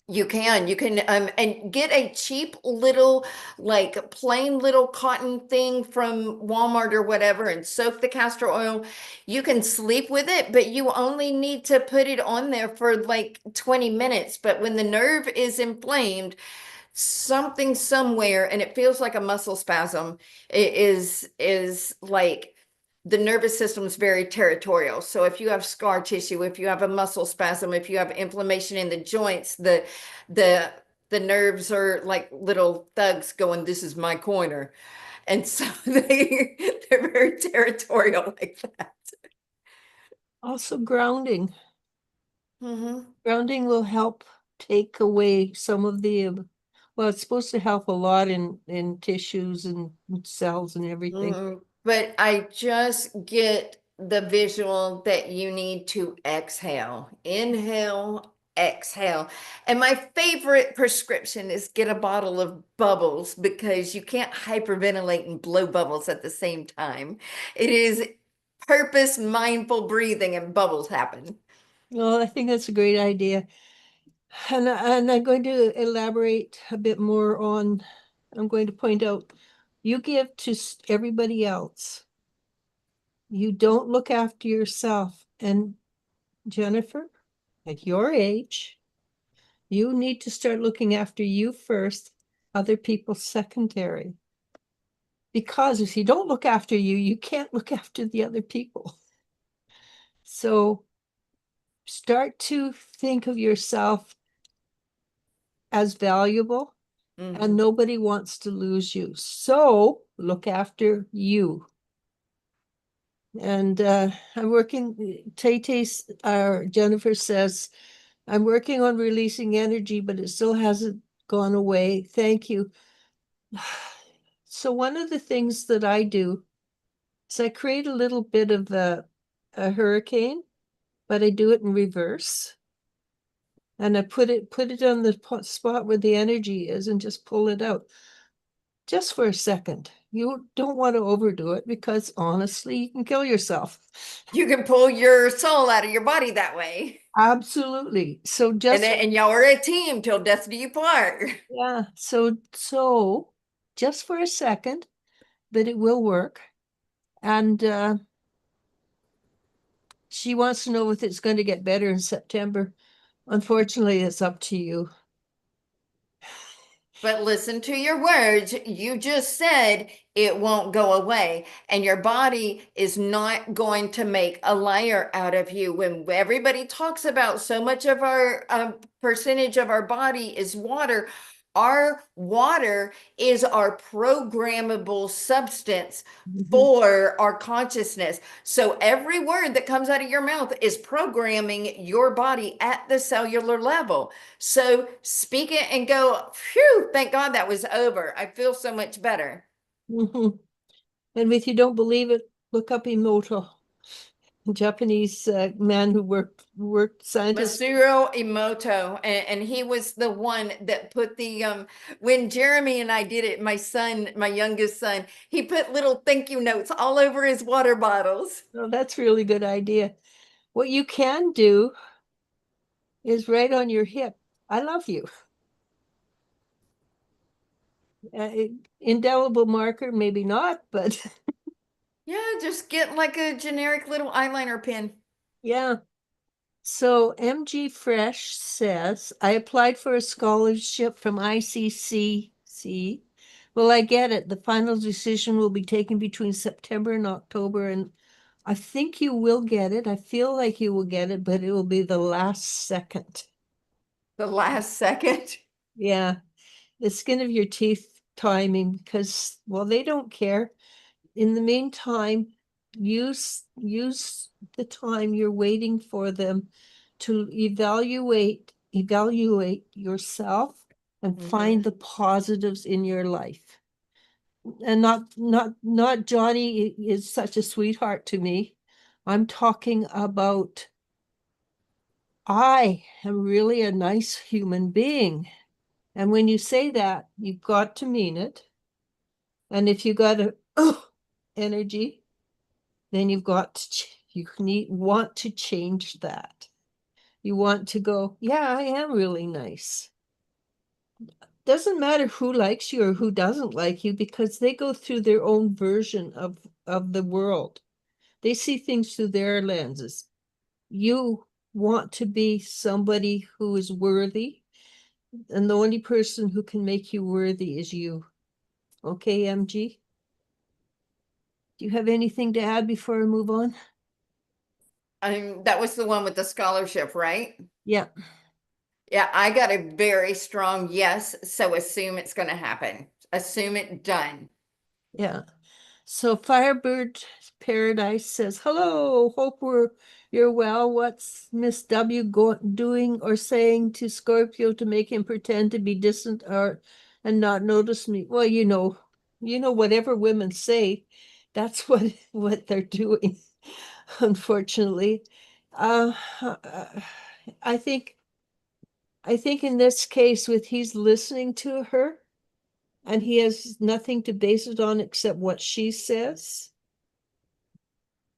You can and get a cheap little like plain little cotton thing from Walmart or whatever and soak the castor oil. You can sleep with it, but you only need to put it on there for like 20 minutes. But when the nerve is inflamed, something somewhere, and it feels like a muscle spasm, it is like the nervous system is very territorial. So if you have scar tissue, if you have a muscle spasm, if you have inflammation in the joints, the the nerves are like little thugs going, this is my corner. And so they're very territorial like that. Also grounding. Hmm. Grounding will help take away some of the, well, it's supposed to help a lot in tissues and cells and everything. But I just get the visual that you need to exhale, inhale, exhale. And my favorite prescription is get a bottle of bubbles because you can't hyperventilate and blow bubbles at the same time. It is purpose mindful breathing and bubbles happen. Well, I think that's a great idea. And I'm going to elaborate a bit more on, I'm going to point out, you give to everybody else. You don't look after yourself. And Jennifer, at your age, you need to start looking after you first, other people secondary. Because if you don't look after you, you can't look after the other people. So start to think of yourself as valuable, and nobody wants to lose you. So look after you. And I'm working, Tay-Tay's, Jennifer says, I'm working on releasing energy, but it still hasn't gone away. Thank you. So one of the things that I do is I create a little bit of a hurricane, but I do it in reverse. And I put it on the spot where the energy is and just pull it out. Just for a second. You don't want to overdo it because honestly, you can kill yourself. You can pull your soul out of your body that way. Absolutely. So And just, then, and y'all are a team till death do you part. yeah, so just for a second, but it will work. And she wants to know if it's going to get better in September. Unfortunately, it's up to you. But listen to your words. You just said it won't go away, and your body is not going to make a liar out of you. When everybody talks about so much of our percentage of our body is water, our water is our programmable substance Mhm. for our consciousness. So every word that comes out of your mouth is programming your body at the cellular level. So speak it and go, phew, thank God that was over. I feel so much better. Mhm. And if you don't believe it, look up Emoto, a Japanese man who worked scientist. Masuro Emoto, and he was the one that put the when Jeremy and I did it, my son, my youngest son, he put little thank you notes all over his water bottles. Oh, that's a really good idea. What you can do is right on your hip. I love you. Uh, Indelible marker, maybe not, but Yeah, just get like a generic little eyeliner pen. yeah. So MG Fresh says, I applied for a scholarship from ICCC. Will I get it? The final decision will be taken between September and October, and I think you will get it. I feel like you will get it, but it will be the last second. The last second. Yeah, the skin of your teeth timing, because, well, they don't care. In the meantime, use the time you're waiting for them to evaluate yourself and find Mhm. the positives in your life. And not Johnny is such a sweetheart to me. I'm talking about I am really a nice human being. And when you say that, you've got to mean it. And if you got a energy, then you've got to want to change that. You want to go, yeah, I am really nice. Doesn't matter who likes you or who doesn't like you, because they go through their own version of the world. They see things through their lenses. You want to be somebody who is worthy, and the only person who can make you worthy is you. Okay, MG? Do you have anything to add before I move on? That was the one with the scholarship, right? Yeah, Yeah, I got a very strong yes, so assume it's going to happen. Assume it done. yeah. So Firebird Paradise says, "Hello, you're well. What's Miss W doing or saying to Scorpio to make him pretend to be distant or and not notice me?" Well, whatever women say, that's what they're doing, unfortunately. Uh, I think I think in this case, with he's listening to her and he has nothing to base it on except what she says.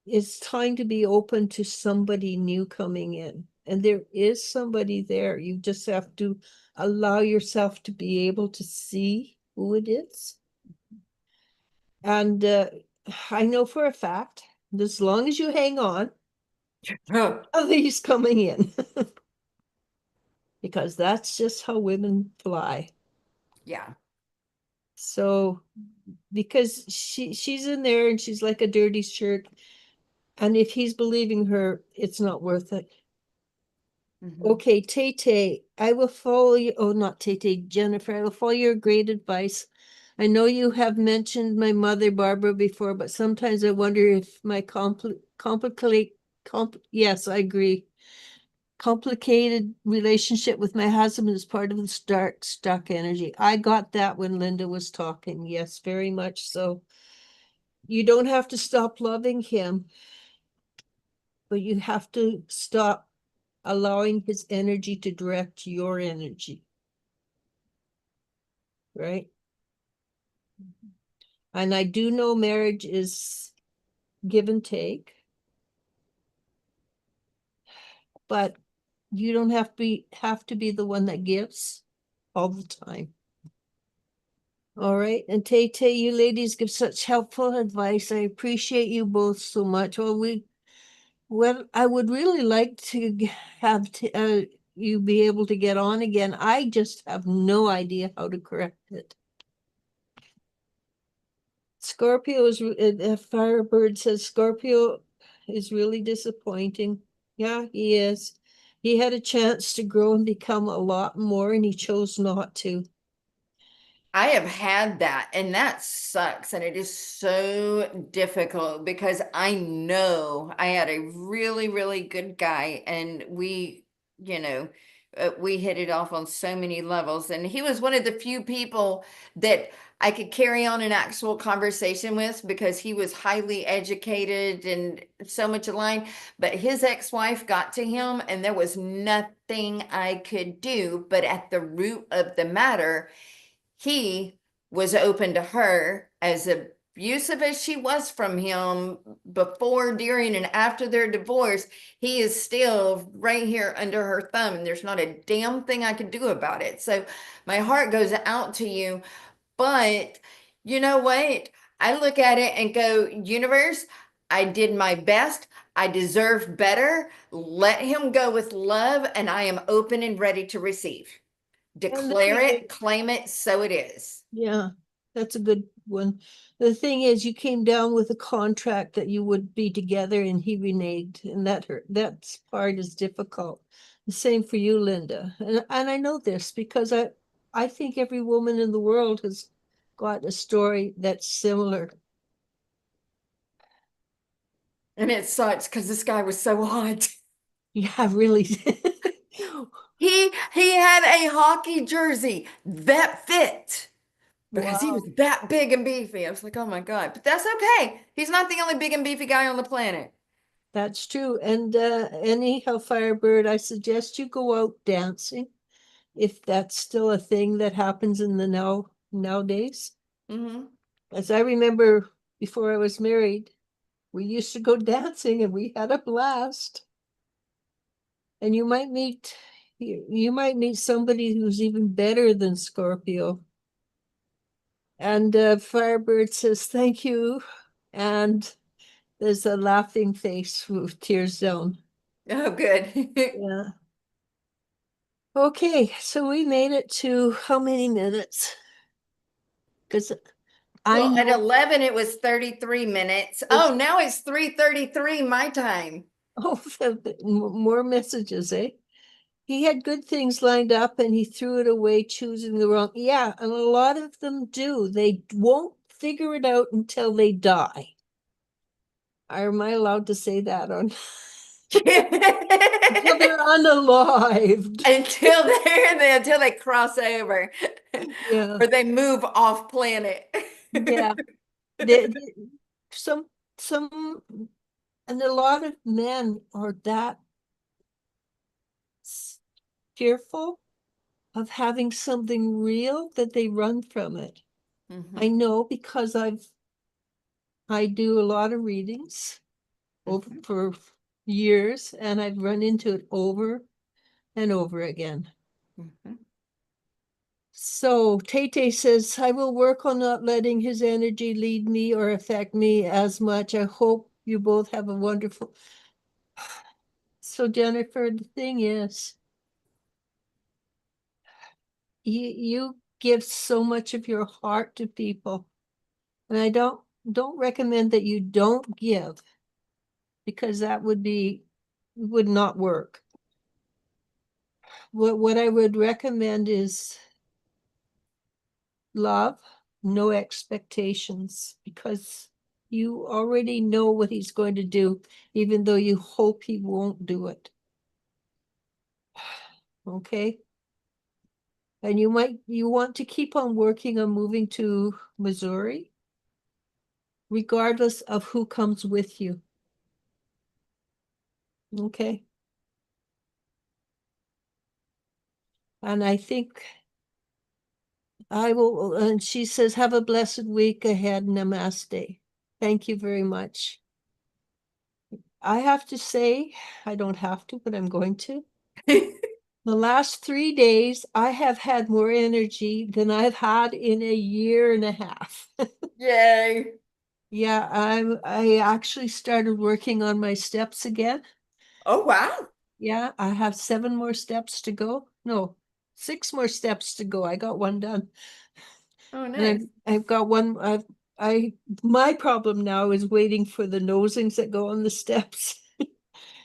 It's time to be open to somebody new coming in. And there is somebody there. You just have to allow yourself to be able to see who it is. And I know for a fact, as long as you hang on, he's coming in. Because that's just how women fly. Yeah. So because she's in there and she's like a dirty shirt. And if he's believing her, it's not worth it. Mhm. Okay, Tay Tay, I will follow you. Oh, not Tay Tay, Jennifer. I will follow your great advice. I know you have mentioned my mother, Barbara, before, but sometimes I wonder if my yes, I agree. Complicated relationship with my husband is part of the stuck energy. I got that when Linda was talking. Yes, very much so. You don't have to stop loving him, but you have to stop allowing his energy to direct your energy, right? And I do know marriage is give and take, but you don't have to be the one that gives all the time. All right. And Tay Tay, you ladies give such helpful advice. I appreciate you both so much. Well, I would really like to have you be able to get on again. I just have no idea how to correct it. Scorpio is, Firebird says Scorpio is really disappointing. Yeah, he is. He had a chance to grow and become a lot more, and he chose not to. I have had that, and that sucks. And it is so difficult because I know I had a really, really good guy, and we hit it off on so many levels. And he was one of the few people that I could carry on an actual conversation with because he was highly educated and so much aligned. But his ex-wife got to him, and there was nothing I could do. But at the root of the matter, he was open to her, as abusive as she was from him before, during, and after their divorce. He is still right here under her thumb, and there's not a damn thing I could do about it. So my heart goes out to you. But you know what? I look at it and go, universe, I did my best. I deserve better. Let him go with love, and I am open and ready to receive. And then Declare it, claim it, so it is. yeah. That's a good one. The thing is, you came down with a contract that you would be together and he reneged, and that hurt. That part is difficult. The same for you, Linda. And I know this because I think every woman in the world has got a story that's similar. And it sucks because this guy was so hot. Yeah, really. He had a hockey jersey that fit because he was Wow. that big and beefy. I was like, oh my God. But that's okay. He's not the only big and beefy guy on the planet. That's true. And anyhow, Firebird, I suggest you go out dancing if that's still a thing that happens in the nowadays. Hmm. As I remember before I was married, we used to go dancing and we had a blast. And you might meet somebody who's even better than Scorpio. And Firebird says thank you. And there's a laughing face with tears down. Oh, good. Yeah. Okay, so we made it to how many minutes? Because I Well, at know 11, it was 33 minutes. it's Oh, now it's 3:33 my time. oh more messages, eh? He had good things lined up and he threw it away, choosing the wrong. Yeah, and a lot of them do. They won't figure it out until they die. Am I allowed to say that on until they're unalived? Until they cross over Yeah, or they move off planet. yeah. They, some some and a lot of men are that fearful of having something real that they run from it. I Mhm, know because I do a lot of readings over mhm, for years and I've run into it over and over again. mhm. So Tay says, I will work on not letting his energy lead me or affect me as much. I hope you both have a wonderful. So Jennifer, the thing is, you give so much of your heart to people. And I don't recommend that you don't give because that would not work. What I would recommend is love, no expectations, because you already know what he's going to do, even though you hope he won't do it. Okay? And you want to keep on working on moving to Missouri, regardless of who comes with you. Okay? And I think I will, and she says, have a blessed week ahead. Namaste. Thank you very much. I have to say, I don't have to, but I'm going to. The last 3 days, I have had more energy than I've had in a year and a half. Yay. Yeah, I actually started working on my steps again. Oh, wow. Yeah, I have 7 more steps to go. No, 6 more steps to go. I got one done. Oh, And nice. I've got one, my problem now is waiting for the nosings that go on the steps.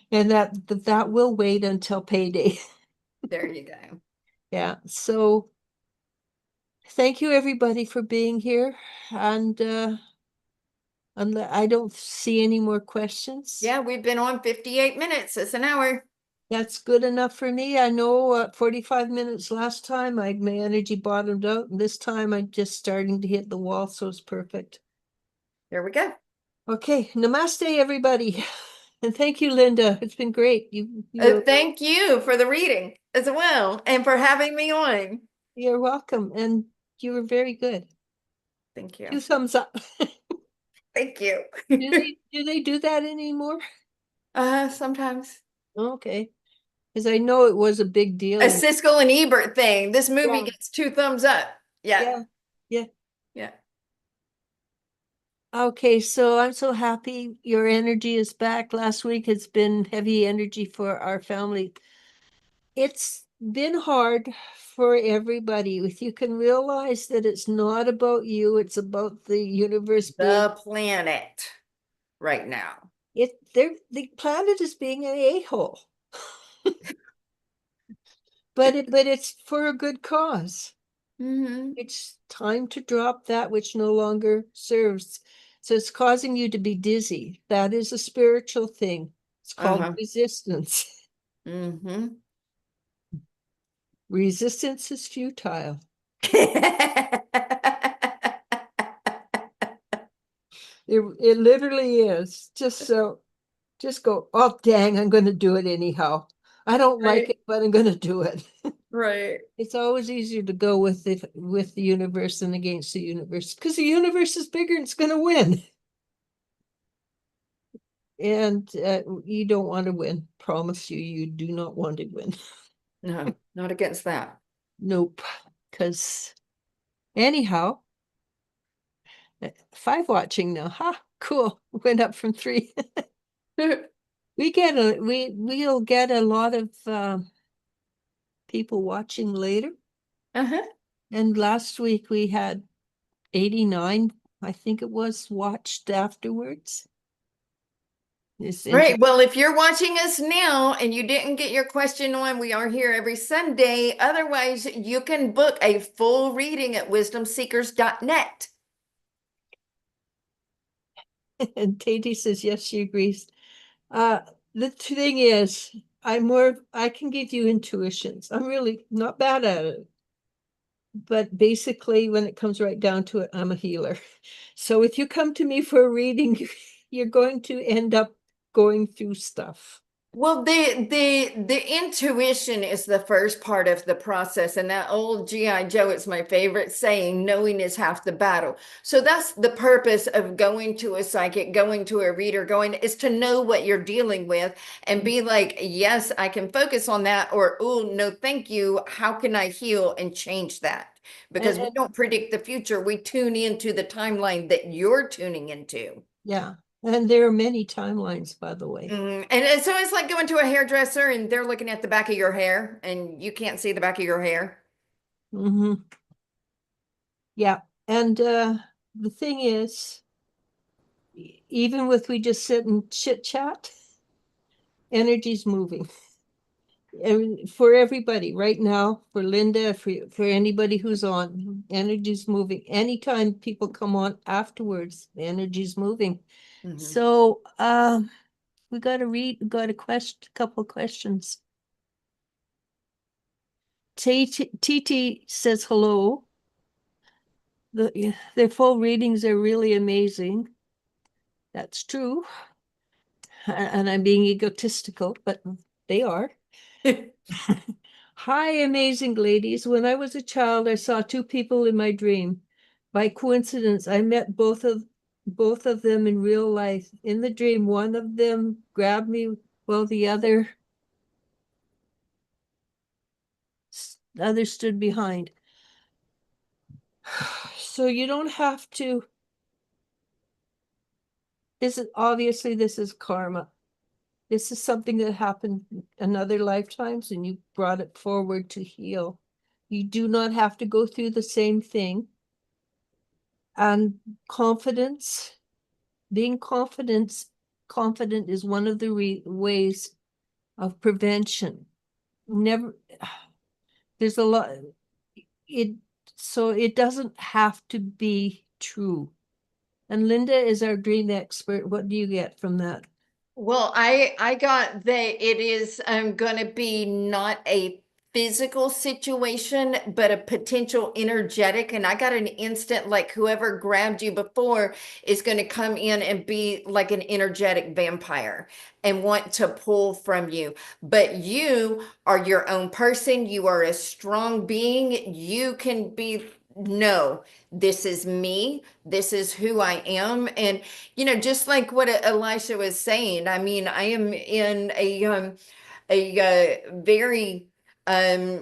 And that will wait until payday. There you go. Yeah, so thank you everybody for being here. And I don't see any more questions. Yeah, we've been on 58 minutes. It's an hour. That's good enough for me. I know 45 minutes last time, my energy bottomed out, and this time I'm just starting to hit the wall, so it's perfect. There we go. Okay, namaste, everybody. And thank you, Linda. It's been great. You're Thank you for the reading as well and for having me on. you're welcome, and you were very good. Thank 2 you. thumbs up. Thank you. Do they do that anymore? Sometimes. Okay, because I know it was a big deal A in Siskel and Ebert thing. This movie yeah, gets 2 thumbs up. Yeah. yeah, yeah. Yeah. Okay, so I'm so happy your energy is back. Last week it's been heavy energy for our family. It's been hard for everybody. If you can realize that it's not about you, it's about the universe being The planet right now. the planet is being an a-hole. But it's for a good cause. Hmm. It's time to drop that which no longer serves. So it's causing you to be dizzy. That is a spiritual thing. It's called Uh-huh. resistance. Hmm. Resistance is futile. It literally is. Just go, oh dang, I'm gonna do it anyhow. I don't like Right, it, but I'm gonna do it. right. It's always easier to go with the universe than against the universe because the universe is bigger and it's gonna win. And you don't want to win. Promise you, you do not want to win. No, not against that. Nope. Because anyhow, 5 watching now. Ha, cool. Went up from 3. We'll get a lot of people watching later. Uh-huh. And last week we had 89, I think it was, watched afterwards. It's Right. interesting. Well, if you're watching us now and you didn't get your question on, we are here every Sunday. Otherwise, you can book a full reading at wisdomseekers.net. And Katie says yes, she agrees. Uh, the thing is, I can give you intuitions. I'm really not bad at it. But basically, when it comes right down to it, I'm a healer. So if you come to me for a reading, you're going to end up going through stuff. Well, the intuition is the first part of the process, and that old G.I. Joe, it's my favorite saying, knowing is half the battle. So that's the purpose of going to a psychic, going to a reader, going is to know what you're dealing with and be like, yes, I can focus on that, or oh no, thank you. How can I heal and change that? And, Because we and don't predict the future, we tune into the timeline that you're tuning into. yeah, and there are many timelines, by the way. And so it's like going to a hairdresser and they're looking at the back of your hair and you can't see the back of your hair. Hmm. Yeah, and the thing is, even with we just sit and chit chat, energy's moving. And for everybody right now, for Linda, for anybody who's on, energy's moving. Anytime people come on afterwards, the energy's moving. Mhm. So we got to read, we got couple questions. TT says hello. Their full readings are really amazing. That's true. And I'm being egotistical, but they are. Hi, amazing ladies. When I was a child, I saw 2 people in my dream. By coincidence, I met both of them in real life. In the dream, one of them grabbed me while the other stood behind. So you don't have to. This is karma. This is something that happened in other lifetimes, and you brought it forward to heal. You do not have to go through the same thing. And confidence, being confident is one of the ways of prevention. Never, there's a lot, it, so it doesn't have to be true. And Linda is our dream expert. What do you get from that? Well, I got that it is going to be not a physical situation, but a potential energetic. And I got an instant like whoever grabbed you before is going to come in and be like an energetic vampire and want to pull from you. But you are your own person. You are a strong being. You can be, no, this is me. This is who I am. And just like what Elisha was saying, I mean, I am in a very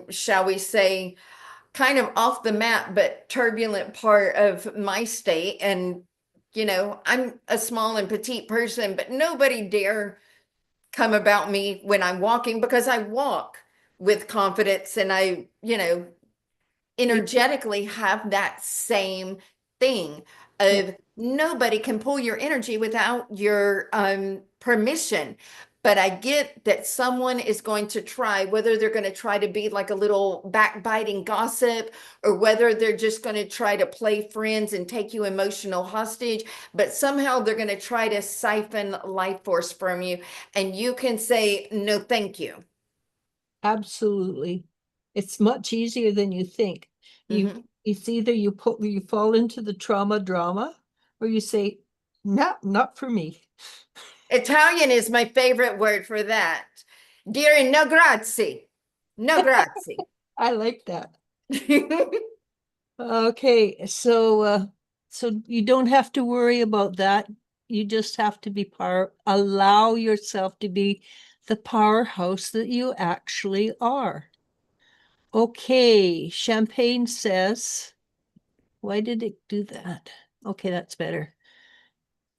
shall we say, kind of off the map but turbulent part of my state, and I'm a small and petite person, but nobody dare come about me when I'm walking because I walk with confidence, and I, You, energetically have that same thing yeah, of nobody can pull your energy without your permission. But I get that someone is going to try, whether they're going to try to be like a little backbiting gossip, or whether they're just going to try to play friends and take you emotional hostage, but somehow they're going to try to siphon life force from you. And you can say, no, thank you. absolutely. It's much easier than you think. You, Mhm. it's either you fall into the trauma drama, or you say, no, not for me. Italian is my favorite word for that. Dear, no grazie. No grazie. I like that. Okay, so you don't have to worry about that. You just have to allow yourself to be the powerhouse that you actually are. Okay, Champagne says, why did it do that? Okay, that's better.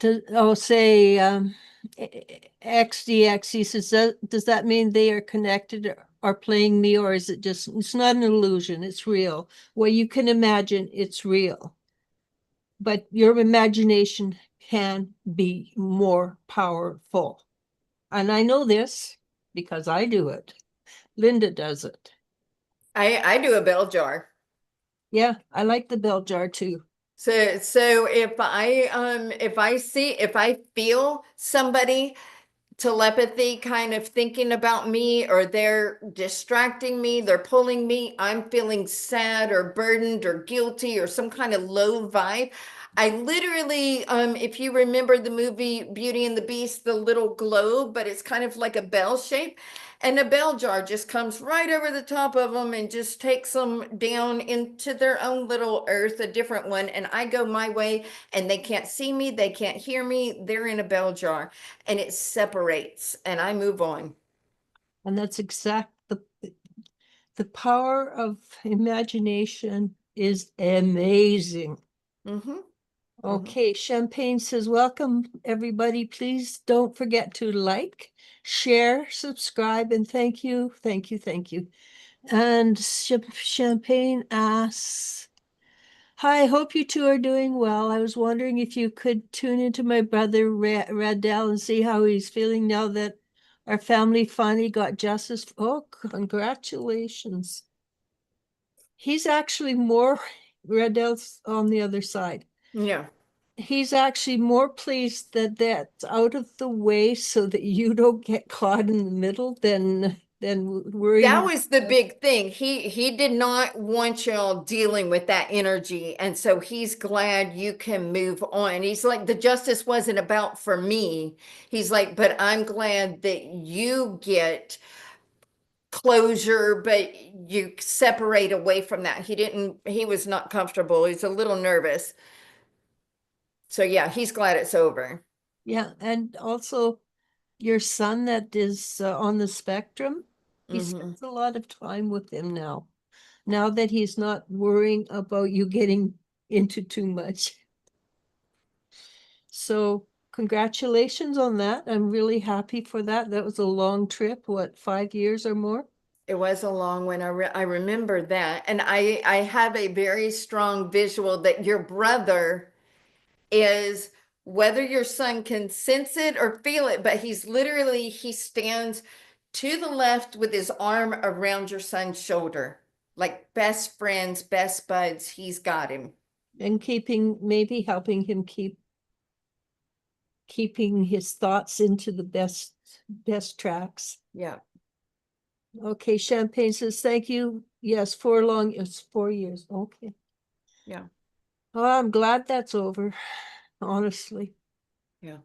Say XDX, he says, does that mean they are connected or are playing me, or is it just, it's not an illusion, it's real. Well, you can imagine it's real, but your imagination can be more powerful. And I know this because I do it. Linda does it. I do a bell jar. Yeah, I like the bell jar too. So if I feel somebody telepathy kind of thinking about me, or they're distracting me, they're pulling me, I'm feeling sad or burdened or guilty or some kind of low vibe. I literally, if you remember the movie Beauty and the Beast, the little globe, but it's kind of like a bell shape, and a bell jar just comes right over the top of them and just takes them down into their own little earth, a different one. And I go my way, and they can't see me, they can't hear me. They're in a bell jar, and it separates, and I move on. And that's the power of imagination is amazing. Mm-hmm. Mm-hmm. Okay, Champagne says, welcome everybody. Please don't forget to like, share, subscribe, and thank you, thank you, thank you. And Champagne asks, hi, hope you two are doing well. I was wondering if you could tune into my brother Radell and see how he's feeling now that our family finally got justice. Oh, congratulations. He's actually more, Radell's on the other side. Yeah. He's actually more pleased that that's out of the way so that you don't get caught in the middle than That worrying. was the big thing. He did not want y'all dealing with that energy. And so he's glad you can move on. He's like, the justice wasn't about for me. He's like, but I'm glad that you get closure, but you separate away from that. He was not comfortable. He's a little nervous. So yeah, he's glad it's over. Yeah, and also your son that is on the spectrum, he Hmm. spends a lot of time with him now. Now that he's not worrying about you getting into too much. So congratulations on that. I'm really happy for that. That was a long trip, what, 5 years or more? It was a long one. I remember that. And I have a very strong visual that your brother is, whether your son can sense it or feel it, but he stands to the left with his arm around your son's shoulder. Like best friends, best buds, he's got him. And maybe helping him keeping his thoughts into the best tracks. Yeah, Okay, Champagne says, thank you. Yes, it's 4 years. Okay. yeah, Oh, I'm glad that's over, honestly. yeah,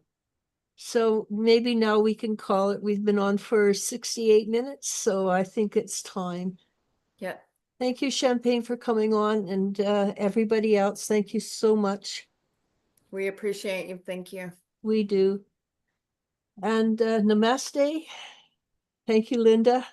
So maybe now we can call it. We've been on for 68 minutes, so I think it's time. yeah. Thank you, Champagne, for coming on, and everybody else, thank you so much. We appreciate you. Thank you. We do. And namaste. Thank you, Linda.